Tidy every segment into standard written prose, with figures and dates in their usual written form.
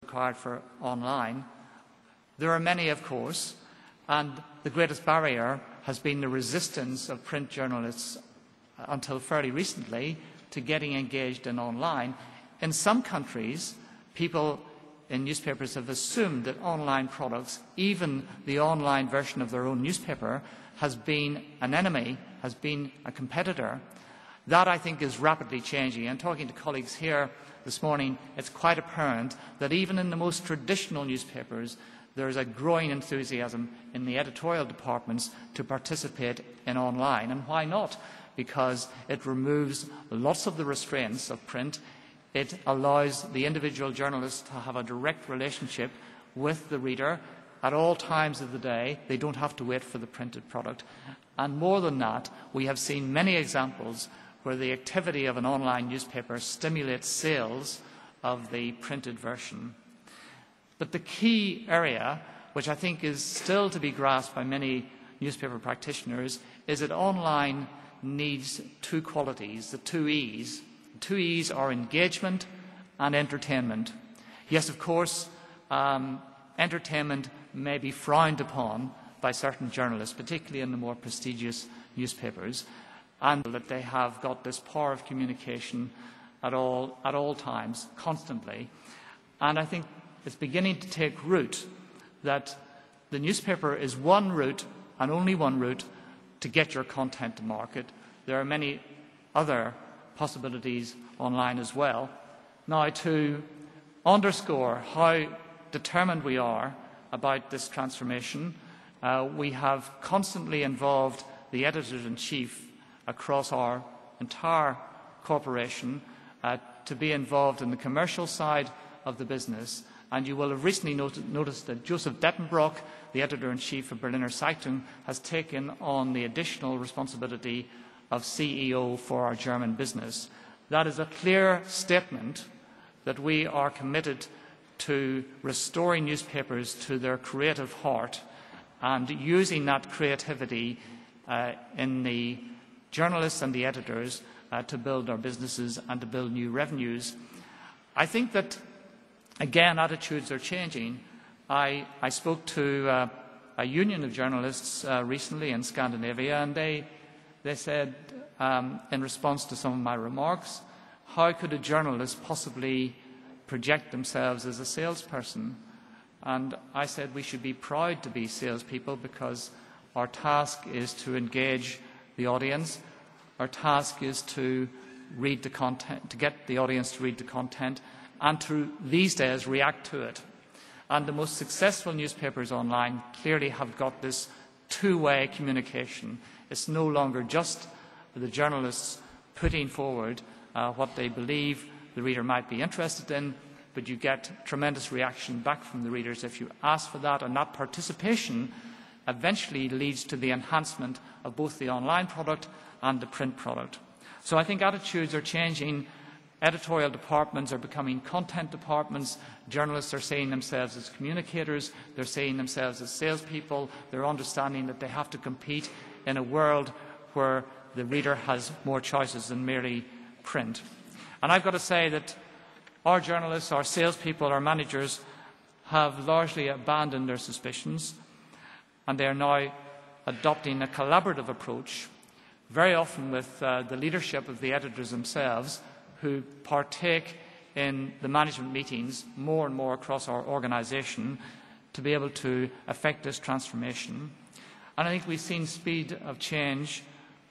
required for online. There are many, of course, and the greatest barrier has been the resistance of print journalists until fairly recently to getting engaged in online. In some countries, people in newspapers have assumed that online products, even the online version of their own newspaper, has been an enemy, has been a competitor. That, I think, is rapidly changing. And talking to colleagues here this morning, it's quite apparent that even in the most traditional newspapers, there is a growing enthusiasm in the editorial departments to participate in online. And why not? Because it removes lots of the restraints of print. It allows the individual journalist to have a direct relationship with the reader at all times of the day. They don't have to wait for the printed product. And more than that, we have seen many examples where the activity of an online newspaper stimulates sales of the printed version. But the key area, which I think is still to be grasped by many newspaper practitioners, is that online needs two qualities, the two E's. The two E's are engagement and entertainment. Yes, of course, entertainment may be frowned upon by certain journalists, particularly in the more prestigious newspapers, and that they have got this power of communication at all times, constantly. And I think it's beginning to take root that the newspaper is one route and only one route to get your content to market. There are many other possibilities online as well. Now, to underscore how determined we are about this transformation, we have constantly involved the editors-in-chief across our entire corporation to be involved in the commercial side of the business. And you will have recently noticed that Joseph Dettenbrock, the editor-in-chief of Berliner Zeitung, has taken on the additional responsibility of CEO for our German business. That is a clear statement that we are committed to restoring newspapers to their creative heart and using that creativity in the journalists and the editors to build our businesses and to build new revenues. I think that, again, attitudes are changing. I spoke to a union of journalists recently in Scandinavia, and they said, in response to some of my remarks, how could a journalist possibly project themselves as a salesperson? And I said we should be proud to be salespeople because our task is to engage the audience. Our task is to read the content, to get the audience to read the content, and to, these days, react to it. And the most successful newspapers online clearly have got this two-way communication. It's no longer just the journalists putting forward what they believe the reader might be interested in, but you get tremendous reaction back from the readers if you ask for that, and that participation eventually leads to the enhancement of both the online product and the print product. So I think attitudes are changing. Editorial departments are becoming content departments. Journalists are seeing themselves as communicators. They're seeing themselves as salespeople. They're understanding that they have to compete in a world where the reader has more choices than merely print. And I've got to say that our journalists, our salespeople, our managers have largely abandoned their suspicions, and they are now adopting a collaborative approach, very often with the leadership of the editors themselves, who partake in the management meetings more and more across our organisation to be able to effect this transformation. And I think we've seen speed of change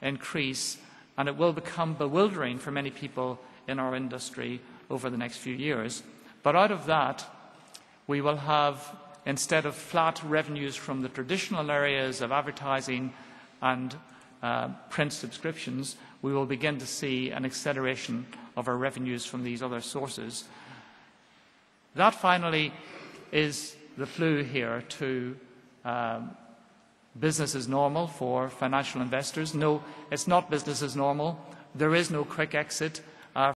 increase, and it will become bewildering for many people in our industry over the next few years. But out of that, we will have, instead of flat revenues from the traditional areas of advertising and print subscriptions, we will begin to see an acceleration of our revenues from these other sources. That, finally, is the clue here to business as normal for financial investors. No, it's not business as normal. There is no quick exit.